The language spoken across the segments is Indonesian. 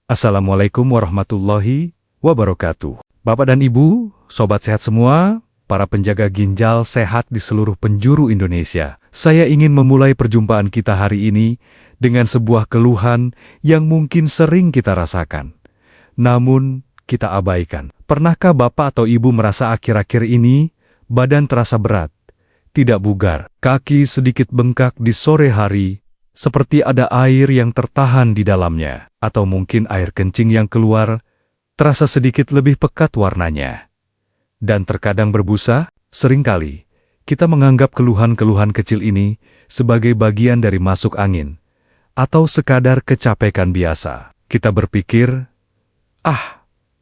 Assalamualaikum warahmatullahi wabarakatuh. Bapak dan Ibu, Sobat Sehat semua, para penjaga ginjal sehat di seluruh penjuru Indonesia. Saya ingin memulai perjumpaan kita hari ini dengan sebuah keluhan yang mungkin sering kita rasakan. Namun, kita abaikan. Pernahkah Bapak atau Ibu merasa akhir-akhir ini badan terasa berat, tidak bugar, kaki sedikit bengkak di sore hari, seperti ada air yang tertahan di dalamnya, atau mungkin air kencing yang keluar terasa sedikit lebih pekat warnanya, dan terkadang berbusa? Seringkali kita menganggap keluhan-keluhan kecil ini sebagai bagian dari masuk angin, atau sekadar kecapekan biasa. Kita berpikir,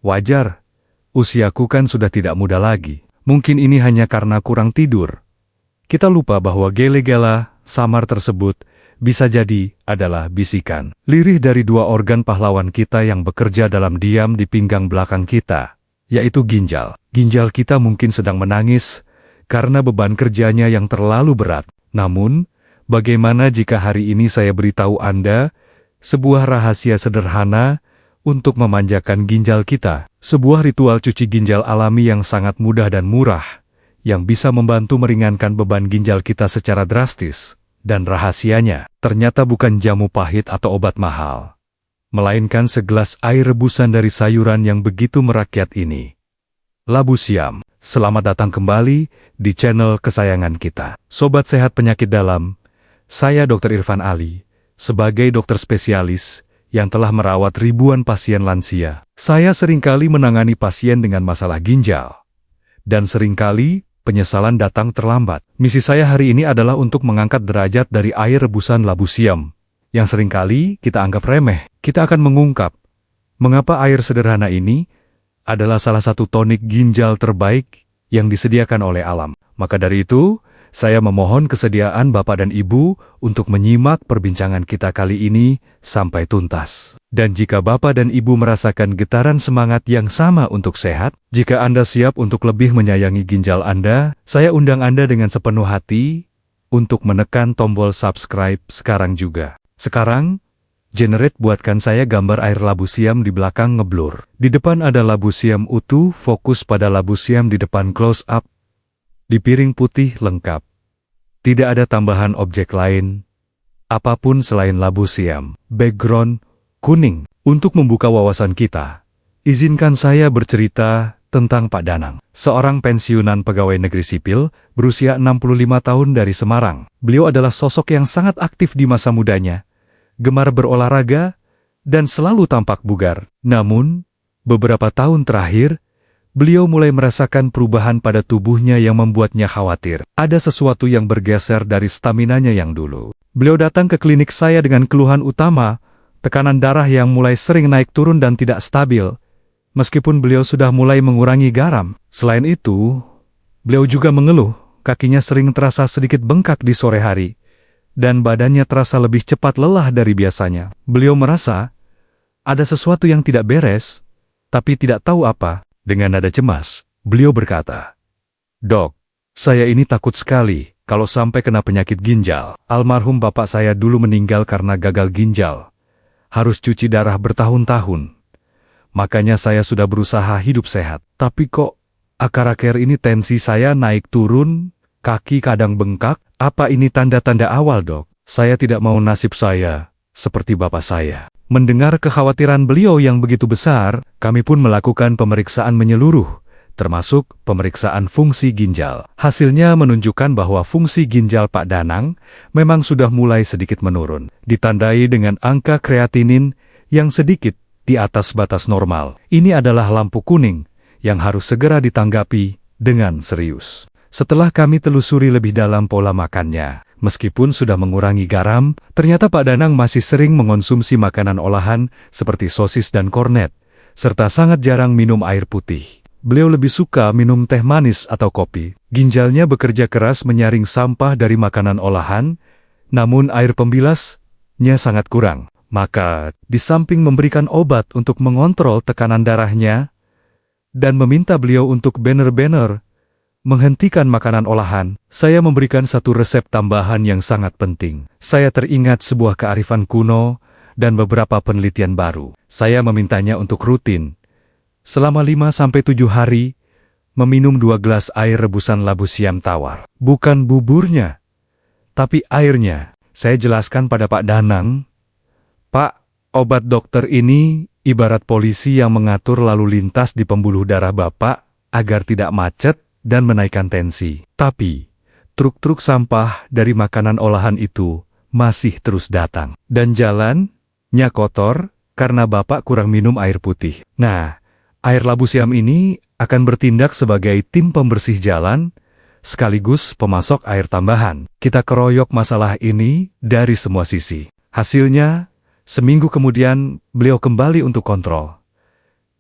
wajar, usiaku kan sudah tidak muda lagi, mungkin ini hanya karena kurang tidur. Kita lupa bahwa gejala samar tersebut bisa jadi adalah bisikan lirih dari dua organ pahlawan kita yang bekerja dalam diam di pinggang belakang kita, yaitu ginjal. Ginjal kita mungkin sedang menangis karena beban kerjanya yang terlalu berat. Namun, bagaimana jika hari ini saya beritahu Anda sebuah rahasia sederhana untuk memanjakan ginjal kita? Sebuah ritual cuci ginjal alami yang sangat mudah dan murah, yang bisa membantu meringankan beban ginjal kita secara drastis. Dan rahasianya, ternyata bukan jamu pahit atau obat mahal, melainkan segelas air rebusan dari sayuran yang begitu merakyat ini. Labu siam. Selamat datang kembali di channel kesayangan kita. Sobat Sehat Penyakit Dalam, saya Dr. Irfan Ali, sebagai dokter spesialis yang telah merawat ribuan pasien lansia. Saya seringkali menangani pasien dengan masalah ginjal, dan seringkali penyesalan datang terlambat. Misi saya hari ini adalah untuk mengangkat derajat dari air rebusan labu siam, yang seringkali kita anggap remeh. Kita akan mengungkap mengapa air sederhana ini adalah salah satu tonik ginjal terbaik yang disediakan oleh alam. Maka dari itu, saya memohon kesediaan Bapak dan Ibu untuk menyimak perbincangan kita kali ini sampai tuntas. Dan jika Bapak dan Ibu merasakan getaran semangat yang sama untuk sehat, jika Anda siap untuk lebih menyayangi ginjal Anda, saya undang Anda dengan sepenuh hati untuk menekan tombol subscribe sekarang juga. Sekarang, generate buatkan saya gambar air labu siam di belakang ngeblur. Di depan ada labu siam utuh, fokus pada labu siam di depan close up. Di piring putih lengkap. Tidak ada tambahan objek lain, apapun selain labu siam. Background kuning. Untuk membuka wawasan kita, izinkan saya bercerita tentang Pak Danang, seorang pensiunan pegawai negeri sipil berusia 65 tahun dari Semarang. Beliau adalah sosok yang sangat aktif di masa mudanya, gemar berolahraga, dan selalu tampak bugar. Namun, beberapa tahun terakhir, beliau mulai merasakan perubahan pada tubuhnya yang membuatnya khawatir. Ada sesuatu yang bergeser dari staminanya yang dulu. Beliau datang ke klinik saya dengan keluhan utama, tekanan darah yang mulai sering naik turun dan tidak stabil, meskipun beliau sudah mulai mengurangi garam. Selain itu, beliau juga mengeluh, kakinya sering terasa sedikit bengkak di sore hari, dan badannya terasa lebih cepat lelah dari biasanya. Beliau merasa ada sesuatu yang tidak beres, tapi tidak tahu apa. Dengan nada cemas, beliau berkata, "Dok, saya ini takut sekali kalau sampai kena penyakit ginjal. Almarhum bapak saya dulu meninggal karena gagal ginjal. Harus cuci darah bertahun-tahun. Makanya saya sudah berusaha hidup sehat. Tapi kok akhir-akhir ini tensi saya naik turun, kaki kadang bengkak. Apa ini tanda-tanda awal, Dok? Saya tidak mau nasib saya seperti bapak saya." Mendengar kekhawatiran beliau yang begitu besar, kami pun melakukan pemeriksaan menyeluruh, termasuk pemeriksaan fungsi ginjal. Hasilnya menunjukkan bahwa fungsi ginjal Pak Danang memang sudah mulai sedikit menurun, ditandai dengan angka kreatinin yang sedikit di atas batas normal. Ini adalah lampu kuning yang harus segera ditanggapi dengan serius. Setelah kami telusuri lebih dalam pola makannya, meskipun sudah mengurangi garam, ternyata Pak Danang masih sering mengonsumsi makanan olahan seperti sosis dan kornet, serta sangat jarang minum air putih. Beliau lebih suka minum teh manis atau kopi. Ginjalnya bekerja keras menyaring sampah dari makanan olahan, namun air pembilasnya sangat kurang. Maka, di samping memberikan obat untuk mengontrol tekanan darahnya, dan meminta beliau untuk benar-benar menghentikan makanan olahan, saya memberikan satu resep tambahan yang sangat penting. Saya teringat sebuah kearifan kuno dan beberapa penelitian baru. Saya memintanya untuk rutin, selama 5-7 hari, meminum 2 gelas air rebusan labu siam tawar. Bukan buburnya, tapi airnya. Saya jelaskan pada Pak Danang, "Pak, obat dokter ini ibarat polisi yang mengatur lalu lintas di pembuluh darah Bapak agar tidak macet dan menaikkan tensi. Tapi, truk-truk sampah dari makanan olahan itu masih terus datang. Dan jalannya kotor karena Bapak kurang minum air putih. Nah, air labu siam ini akan bertindak sebagai tim pembersih jalan sekaligus pemasok air tambahan. Kita keroyok masalah ini dari semua sisi. Hasilnya, seminggu kemudian beliau kembali untuk kontrol.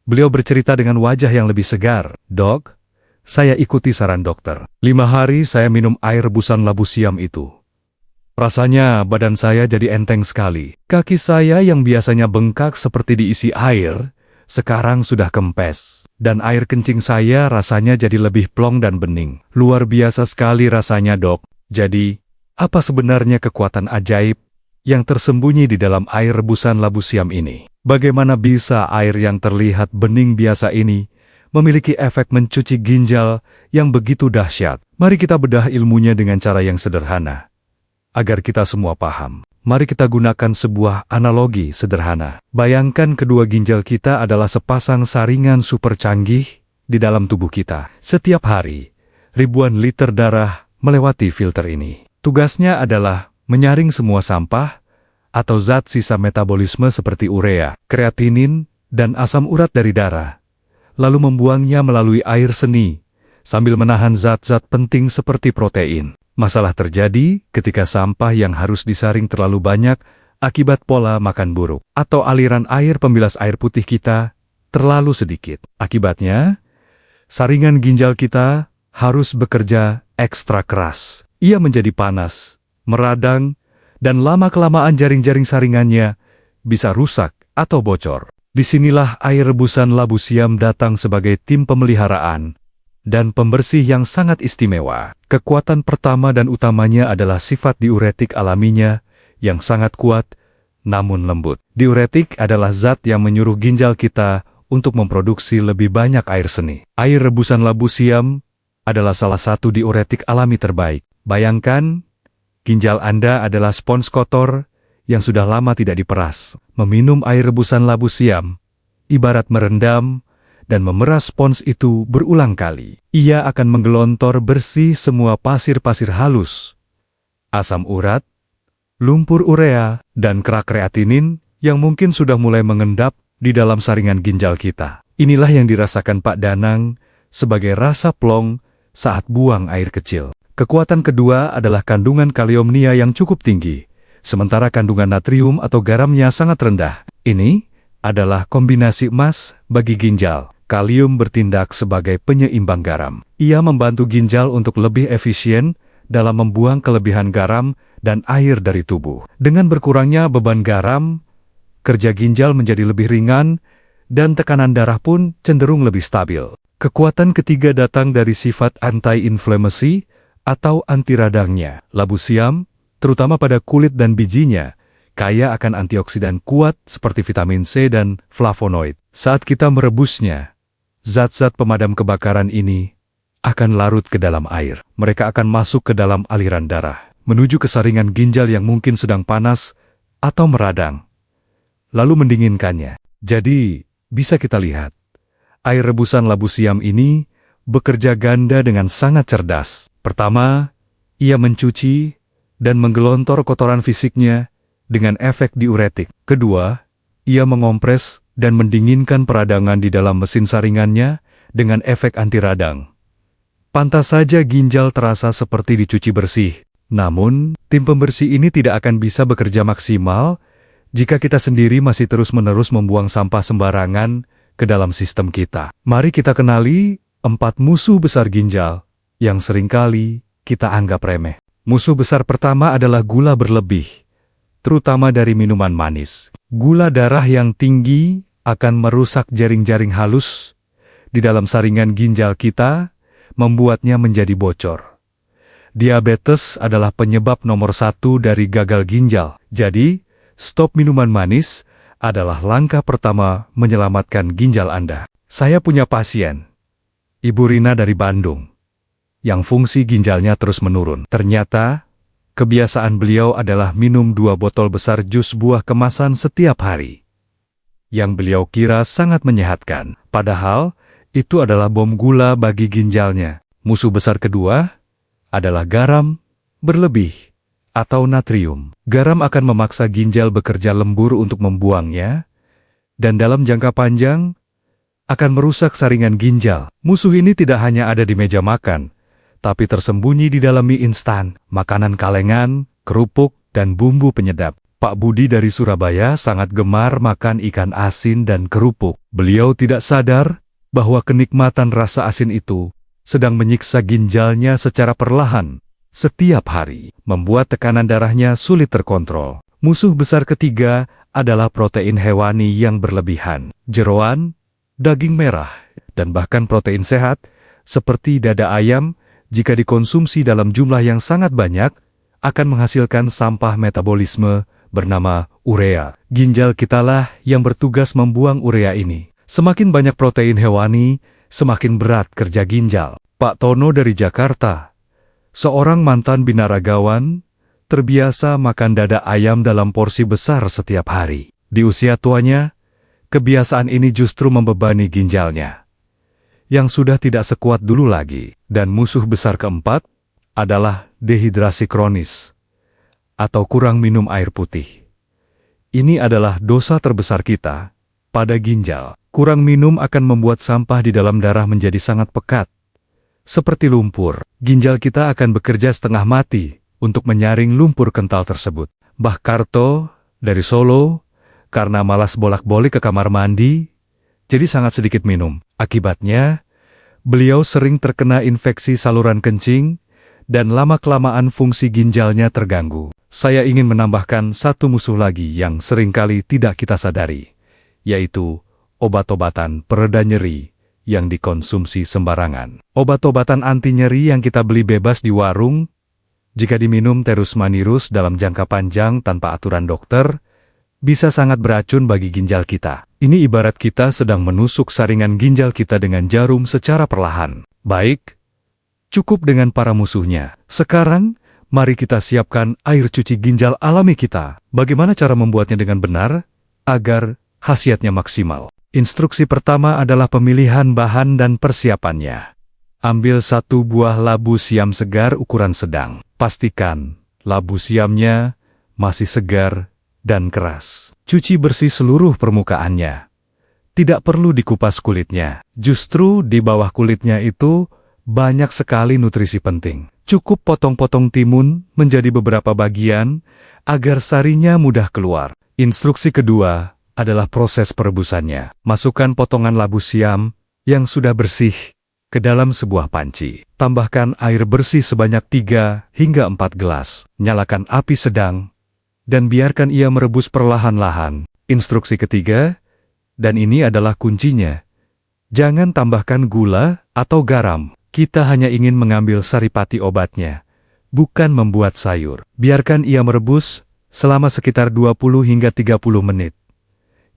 Beliau bercerita dengan wajah yang lebih segar. "Dok, saya ikuti saran dokter. 5 hari saya minum air rebusan labu siam itu. Rasanya badan saya jadi enteng sekali. Kaki saya yang biasanya bengkak seperti diisi air, sekarang sudah kempes. Dan air kencing saya rasanya jadi lebih plong dan bening. Luar biasa sekali rasanya, Dok. Jadi, apa sebenarnya kekuatan ajaib yang tersembunyi di dalam air rebusan labu siam ini? Bagaimana bisa air yang terlihat bening biasa ini memiliki efek mencuci ginjal yang begitu dahsyat? Mari kita bedah ilmunya dengan cara yang sederhana, agar kita semua paham. Mari kita gunakan sebuah analogi sederhana. Bayangkan kedua ginjal kita adalah sepasang saringan super canggih di dalam tubuh kita. Setiap hari, ribuan liter darah melewati filter ini. Tugasnya adalah menyaring semua sampah atau zat sisa metabolisme seperti urea, kreatinin, dan asam urat dari darah, lalu membuangnya melalui air seni sambil menahan zat-zat penting seperti protein. Masalah terjadi ketika sampah yang harus disaring terlalu banyak akibat pola makan buruk, atau aliran air pembilas air putih kita terlalu sedikit. Akibatnya, saringan ginjal kita harus bekerja ekstra keras. Ia menjadi panas, meradang, dan lama-kelamaan jaring-jaring saringannya bisa rusak atau bocor. Disinilah air rebusan labu siam datang sebagai tim pemeliharaan dan pembersih yang sangat istimewa. Kekuatan pertama dan utamanya adalah sifat diuretik alaminya yang sangat kuat namun lembut. Diuretik adalah zat yang menyuruh ginjal kita untuk memproduksi lebih banyak air seni. Air rebusan labu siam adalah salah satu diuretik alami terbaik. Bayangkan, ginjal Anda adalah spons kotor yang sudah lama tidak diperas. Meminum air rebusan labu siam ibarat merendam dan memeras spons itu berulang kali. Ia akan menggelontor bersih semua pasir-pasir halus, asam urat, lumpur urea, dan kerak kreatinin yang mungkin sudah mulai mengendap di dalam saringan ginjal kita. Inilah yang dirasakan Pak Danang sebagai rasa plong saat buang air kecil. Kekuatan kedua adalah kandungan kaliumnia yang cukup tinggi, sementara kandungan natrium atau garamnya sangat rendah. Ini adalah kombinasi emas bagi ginjal. Kalium bertindak sebagai penyeimbang garam. Ia membantu ginjal untuk lebih efisien dalam membuang kelebihan garam dan air dari tubuh. Dengan berkurangnya beban garam, kerja ginjal menjadi lebih ringan dan tekanan darah pun cenderung lebih stabil. Kekuatan ketiga datang dari sifat anti-inflamasi atau anti radangnya. Labu siam, terutama pada kulit dan bijinya, kaya akan antioksidan kuat seperti vitamin C dan flavonoid. Saat kita merebusnya, zat-zat pemadam kebakaran ini akan larut ke dalam air. Mereka akan masuk ke dalam aliran darah, menuju ke saringan ginjal yang mungkin sedang panas atau meradang, lalu mendinginkannya. Jadi, bisa kita lihat, air rebusan labu siam ini bekerja ganda dengan sangat cerdas. Pertama, ia mencuci dan menggelontor kotoran fisiknya dengan efek diuretik. Kedua, ia mengompres dan mendinginkan peradangan di dalam mesin saringannya dengan efek anti radang. Pantas saja ginjal terasa seperti dicuci bersih. Namun, tim pembersih ini tidak akan bisa bekerja maksimal jika kita sendiri masih terus-menerus membuang sampah sembarangan ke dalam sistem kita. Mari kita kenali 4 musuh besar ginjal yang seringkali kita anggap remeh. Musuh besar pertama adalah gula berlebih, terutama dari minuman manis. Gula darah yang tinggi akan merusak jaring-jaring halus di dalam saringan ginjal kita, membuatnya menjadi bocor. Diabetes adalah penyebab nomor 1 dari gagal ginjal. Jadi, Stop minuman manis adalah langkah pertama menyelamatkan ginjal Anda. Saya punya pasien, Ibu Rina dari Bandung, yang fungsi ginjalnya terus menurun. Ternyata, kebiasaan beliau adalah minum 2 botol besar jus buah kemasan setiap hari. Yang beliau kira sangat menyehatkan. Padahal, itu adalah bom gula bagi ginjalnya. Musuh besar kedua adalah garam berlebih atau natrium. Garam akan memaksa ginjal bekerja lembur untuk membuangnya, dan dalam jangka panjang akan merusak saringan ginjal. Musuh ini tidak hanya ada di meja makan, tapi tersembunyi di dalam mie instan, makanan kalengan, kerupuk, dan bumbu penyedap. Pak Budi dari Surabaya sangat gemar makan ikan asin dan kerupuk. Beliau tidak sadar bahwa kenikmatan rasa asin itu sedang menyiksa ginjalnya secara perlahan setiap hari, membuat tekanan darahnya sulit terkontrol. Musuh besar ketiga adalah protein hewani yang berlebihan. Jeroan, daging merah, dan bahkan protein sehat, seperti dada ayam, jika dikonsumsi dalam jumlah yang sangat banyak, akan menghasilkan sampah metabolisme bernama urea. Ginjal kitalah yang bertugas membuang urea ini. Semakin banyak protein hewani, semakin berat kerja ginjal. Pak Tono dari Jakarta, seorang mantan binaragawan, terbiasa makan dada ayam dalam porsi besar setiap hari. Di usia tuanya, kebiasaan ini justru membebani ginjalnya, yang sudah tidak sekuat dulu lagi. Dan musuh besar keempat adalah dehidrasi kronis, atau kurang minum air putih. Ini adalah dosa terbesar kita pada ginjal. Kurang minum akan membuat sampah di dalam darah menjadi sangat pekat. Seperti lumpur, ginjal kita akan bekerja setengah mati untuk menyaring lumpur kental tersebut. Mbah Karto dari Solo, karena malas bolak-balik ke kamar mandi, jadi sangat sedikit minum. Akibatnya, beliau sering terkena infeksi saluran kencing, dan lama-kelamaan fungsi ginjalnya terganggu. Saya ingin menambahkan satu musuh lagi yang seringkali tidak kita sadari, yaitu obat-obatan pereda nyeri yang dikonsumsi sembarangan. Obat-obatan anti nyeri yang kita beli bebas di warung, jika diminum terus-menerus dalam jangka panjang tanpa aturan dokter, bisa sangat beracun bagi ginjal kita. Ini ibarat kita sedang menusuk saringan ginjal kita dengan jarum secara perlahan. Baik, cukup dengan para musuhnya. Sekarang, mari kita siapkan air cuci ginjal alami kita. Bagaimana cara membuatnya dengan benar, agar khasiatnya maksimal? Instruksi pertama adalah pemilihan bahan dan persiapannya. Ambil 1 buah labu siam segar ukuran sedang. Pastikan labu siamnya masih segar dan keras. Cuci bersih seluruh permukaannya. Tidak perlu dikupas kulitnya. Justru di bawah kulitnya itu banyak sekali nutrisi penting. Cukup potong-potong timun menjadi beberapa bagian agar sarinya mudah keluar. Instruksi kedua adalah proses perebusannya. Masukkan potongan labu siam yang sudah bersih ke dalam sebuah panci. Tambahkan air bersih sebanyak 3 hingga 4 gelas. Nyalakan api sedang dan biarkan ia merebus perlahan-lahan. Instruksi ketiga, dan ini adalah kuncinya, jangan tambahkan gula atau garam. Kita hanya ingin mengambil saripati obatnya, bukan membuat sayur. Biarkan ia merebus selama sekitar 20 hingga 30 menit.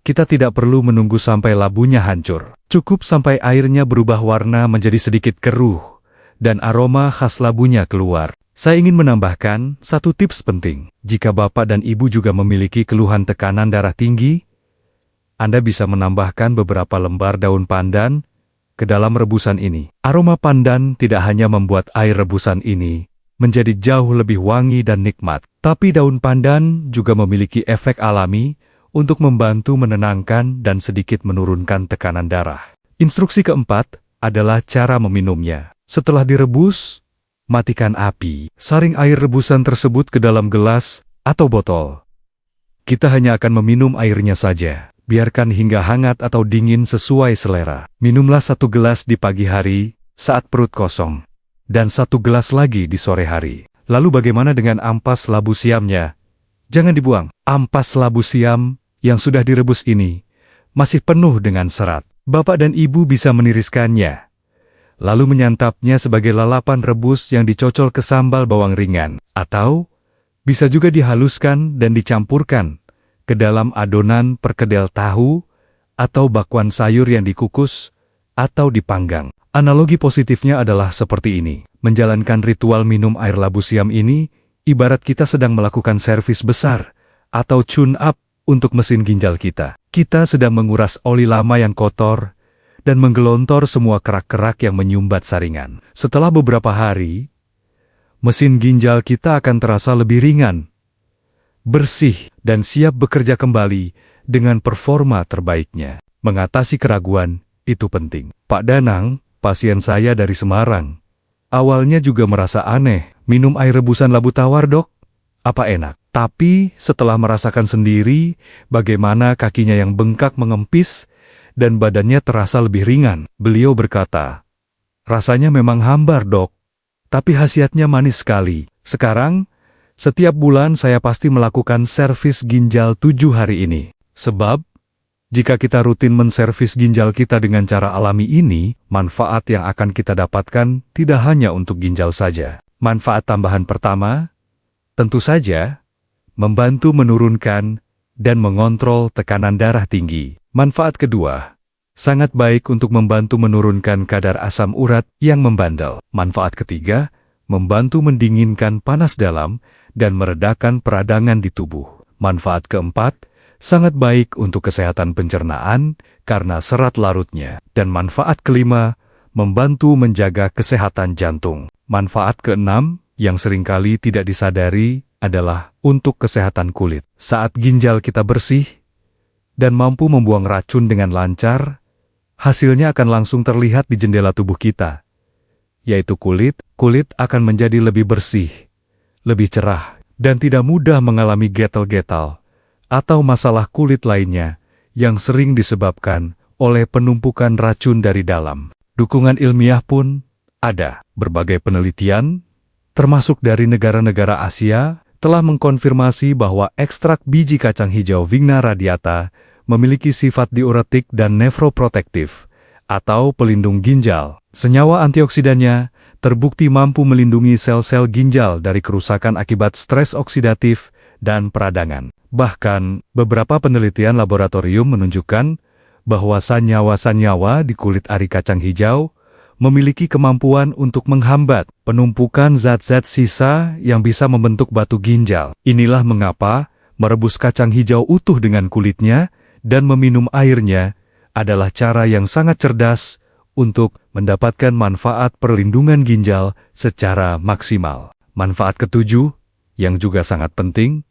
Kita tidak perlu menunggu sampai labunya hancur. Cukup sampai airnya berubah warna menjadi sedikit keruh, dan aroma khas labunya keluar. Saya ingin menambahkan satu tips penting. Jika Bapak dan Ibu juga memiliki keluhan tekanan darah tinggi, Anda bisa menambahkan beberapa lembar daun pandan ke dalam rebusan ini. Aroma pandan tidak hanya membuat air rebusan ini menjadi jauh lebih wangi dan nikmat, tapi daun pandan juga memiliki efek alami untuk membantu menenangkan dan sedikit menurunkan tekanan darah. Instruksi keempat adalah cara meminumnya. Setelah direbus, matikan api. Saring air rebusan tersebut ke dalam gelas atau botol. Kita hanya akan meminum airnya saja. Biarkan hingga hangat atau dingin sesuai selera. Minumlah 1 gelas di pagi hari saat perut kosong, dan 1 gelas lagi di sore hari. Lalu bagaimana dengan ampas labu siamnya? Jangan dibuang. Ampas labu siam yang sudah direbus ini masih penuh dengan serat. Bapak dan Ibu bisa meniriskannya, lalu menyantapnya sebagai lalapan rebus yang dicocol ke sambal bawang ringan, atau bisa juga dihaluskan dan dicampurkan ke dalam adonan perkedel tahu atau bakwan sayur yang dikukus atau dipanggang. Analogi positifnya adalah seperti ini. Menjalankan ritual minum air labu siam ini, ibarat kita sedang melakukan servis besar atau tune-up untuk mesin ginjal kita. Kita sedang menguras oli lama yang kotor dan menggelontor semua kerak-kerak yang menyumbat saringan. Setelah beberapa hari, mesin ginjal kita akan terasa lebih ringan, bersih, dan siap bekerja kembali dengan performa terbaiknya. Mengatasi keraguan itu penting. Pak Danang, pasien saya dari Semarang, awalnya juga merasa aneh. Minum air rebusan labu tawar, Dok? Apa enak? Tapi setelah merasakan sendiri bagaimana kakinya yang bengkak mengempis dan badannya terasa lebih ringan, beliau berkata, "Rasanya memang hambar, Dok, tapi khasiatnya manis sekali. Sekarang, setiap bulan saya pasti melakukan servis ginjal 7 hari ini." Sebab, jika kita rutin menservis ginjal kita dengan cara alami ini, manfaat yang akan kita dapatkan tidak hanya untuk ginjal saja. Manfaat tambahan pertama, tentu saja, membantu menurunkan dan mengontrol tekanan darah tinggi. Manfaat kedua, sangat baik untuk membantu menurunkan kadar asam urat yang membandel. Manfaat ketiga, membantu mendinginkan panas dalam dan meredakan peradangan di tubuh. Manfaat keempat, sangat baik untuk kesehatan pencernaan karena serat larutnya. Dan manfaat kelima, membantu menjaga kesehatan jantung. Manfaat keenam, yang seringkali tidak disadari, adalah untuk kesehatan kulit. Saat ginjal kita bersih dan mampu membuang racun dengan lancar, hasilnya akan langsung terlihat di jendela tubuh kita, yaitu kulit. Kulit akan menjadi lebih bersih, lebih cerah, dan tidak mudah mengalami gatal-gatal atau masalah kulit lainnya yang sering disebabkan oleh penumpukan racun dari dalam. Dukungan ilmiah pun ada. Berbagai penelitian, termasuk dari negara-negara Asia, telah mengkonfirmasi bahwa ekstrak biji kacang hijau Vigna radiata memiliki sifat diuretik dan nefroprotektif, atau pelindung ginjal. Senyawa antioksidannya terbukti mampu melindungi sel-sel ginjal dari kerusakan akibat stres oksidatif dan peradangan. Bahkan, beberapa penelitian laboratorium menunjukkan bahwa senyawa-senyawa di kulit ari kacang hijau memiliki kemampuan untuk menghambat penumpukan zat-zat sisa yang bisa membentuk batu ginjal. Inilah mengapa merebus kacang hijau utuh dengan kulitnya dan meminum airnya adalah cara yang sangat cerdas untuk mendapatkan manfaat perlindungan ginjal secara maksimal. Manfaat ketujuh, yang juga sangat penting,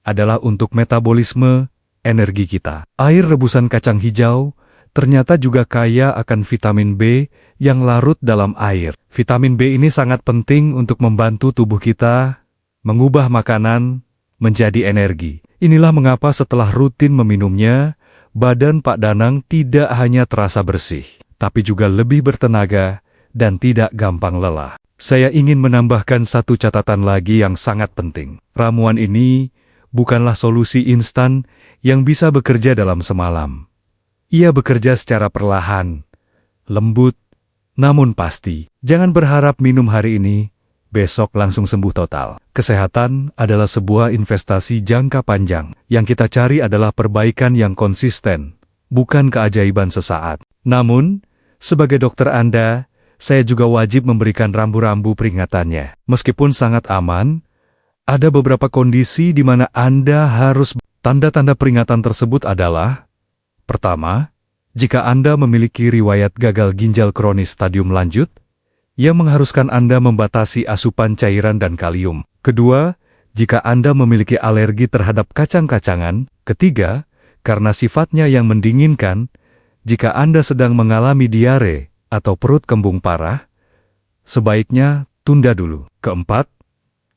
adalah untuk metabolisme energi kita. Air rebusan kacang hijau ternyata juga kaya akan vitamin B yang larut dalam air. Vitamin B ini sangat penting untuk membantu tubuh kita mengubah makanan menjadi energi. Inilah mengapa setelah rutin meminumnya, badan Pak Danang tidak hanya terasa bersih, tapi juga lebih bertenaga dan tidak gampang lelah. Saya ingin menambahkan satu catatan lagi yang sangat penting. Ramuan ini bukanlah solusi instan yang bisa bekerja dalam semalam. Ia bekerja secara perlahan, lembut, namun pasti. Jangan berharap minum hari ini, besok langsung sembuh total. Kesehatan adalah sebuah investasi jangka panjang. Yang kita cari adalah perbaikan yang konsisten, bukan keajaiban sesaat. Namun, sebagai dokter Anda, saya juga wajib memberikan rambu-rambu peringatannya. Meskipun sangat aman, ada beberapa kondisi di mana Anda harus. Tanda-tanda peringatan tersebut adalah: pertama, jika Anda memiliki riwayat gagal ginjal kronis stadium lanjut, yang mengharuskan Anda membatasi asupan cairan dan kalium. Kedua, jika Anda memiliki alergi terhadap kacang-kacangan. Ketiga, karena sifatnya yang mendinginkan, jika Anda sedang mengalami diare atau perut kembung parah, sebaiknya tunda dulu. Keempat,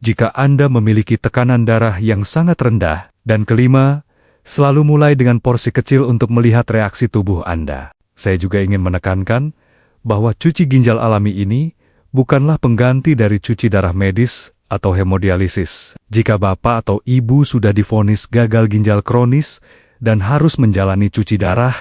jika Anda memiliki tekanan darah yang sangat rendah. Dan kelima, selalu mulai dengan porsi kecil untuk melihat reaksi tubuh Anda. Saya juga ingin menekankan bahwa cuci ginjal alami ini bukanlah pengganti dari cuci darah medis atau hemodialisis. Jika Bapak atau Ibu sudah divonis gagal ginjal kronis dan harus menjalani cuci darah,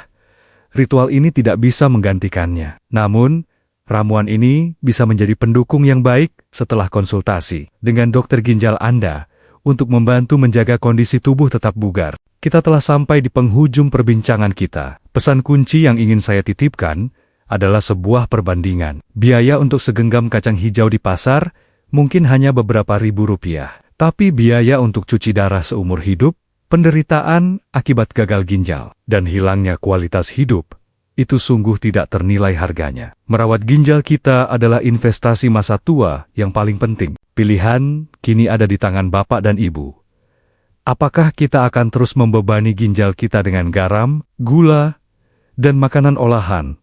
ritual ini tidak bisa menggantikannya. Namun, ramuan ini bisa menjadi pendukung yang baik setelah konsultasi dengan dokter ginjal Anda untuk membantu menjaga kondisi tubuh tetap bugar. Kita telah sampai di penghujung perbincangan kita. Pesan kunci yang ingin saya titipkan adalah sebuah perbandingan. Biaya untuk segenggam kacang hijau di pasar mungkin hanya beberapa ribu rupiah. Tapi biaya untuk cuci darah seumur hidup, penderitaan akibat gagal ginjal, dan hilangnya kualitas hidup, itu sungguh tidak ternilai harganya. Merawat ginjal kita adalah investasi masa tua yang paling penting. Pilihan kini ada di tangan Bapak dan Ibu. Apakah kita akan terus membebani ginjal kita dengan garam, gula, dan makanan olahan,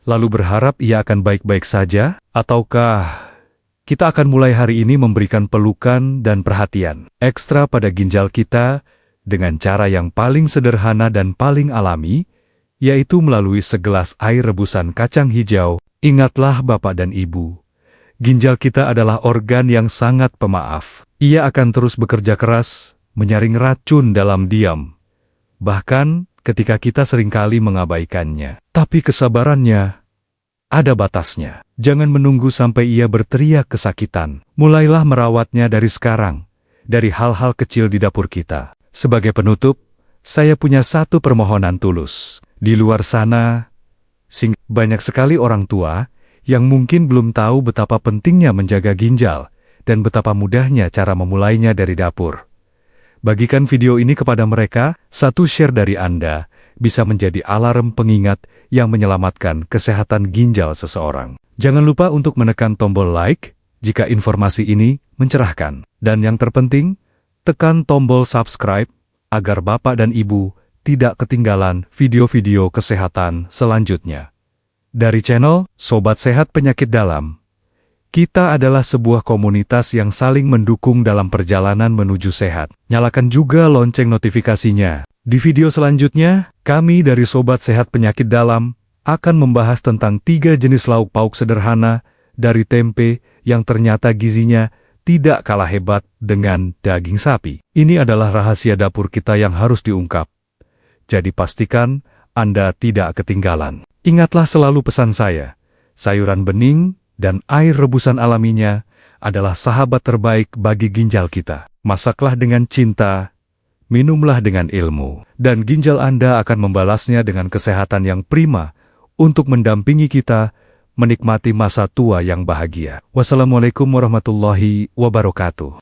lalu berharap ia akan baik-baik saja? Ataukah kita akan mulai hari ini memberikan pelukan dan perhatian ekstra pada ginjal kita dengan cara yang paling sederhana dan paling alami, yaitu melalui segelas air rebusan kacang hijau? Ingatlah Bapak dan Ibu, ginjal kita adalah organ yang sangat pemaaf. Ia akan terus bekerja keras, menyaring racun dalam diam, bahkan ketika kita seringkali mengabaikannya. Tapi kesabarannya ada batasnya. Jangan menunggu sampai ia berteriak kesakitan. Mulailah merawatnya dari sekarang, dari hal-hal kecil di dapur kita. Sebagai penutup, saya punya satu permohonan tulus. Di luar sana, banyak sekali orang tua yang mungkin belum tahu betapa pentingnya menjaga ginjal dan betapa mudahnya cara memulainya dari dapur. Bagikan video ini kepada mereka. Satu share dari Anda bisa menjadi alarm pengingat yang menyelamatkan kesehatan ginjal seseorang. Jangan lupa untuk menekan tombol like jika informasi ini mencerahkan. Dan yang terpenting, tekan tombol subscribe agar Bapak dan Ibu tidak ketinggalan video-video kesehatan selanjutnya. Dari channel Sobat Sehat Penyakit Dalam, kita adalah sebuah komunitas yang saling mendukung dalam perjalanan menuju sehat. Nyalakan juga lonceng notifikasinya. Di video selanjutnya, kami dari Sobat Sehat Penyakit Dalam akan membahas tentang 3 jenis lauk pauk sederhana dari tempe yang ternyata gizinya tidak kalah hebat dengan daging sapi. Ini adalah rahasia dapur kita yang harus diungkap. Jadi pastikan Anda tidak ketinggalan. Ingatlah selalu pesan saya, sayuran bening dan air rebusan alaminya adalah sahabat terbaik bagi ginjal kita. Masaklah dengan cinta, minumlah dengan ilmu, dan ginjal Anda akan membalasnya dengan kesehatan yang prima untuk mendampingi kita menikmati masa tua yang bahagia. Wassalamualaikum warahmatullahi wabarakatuh.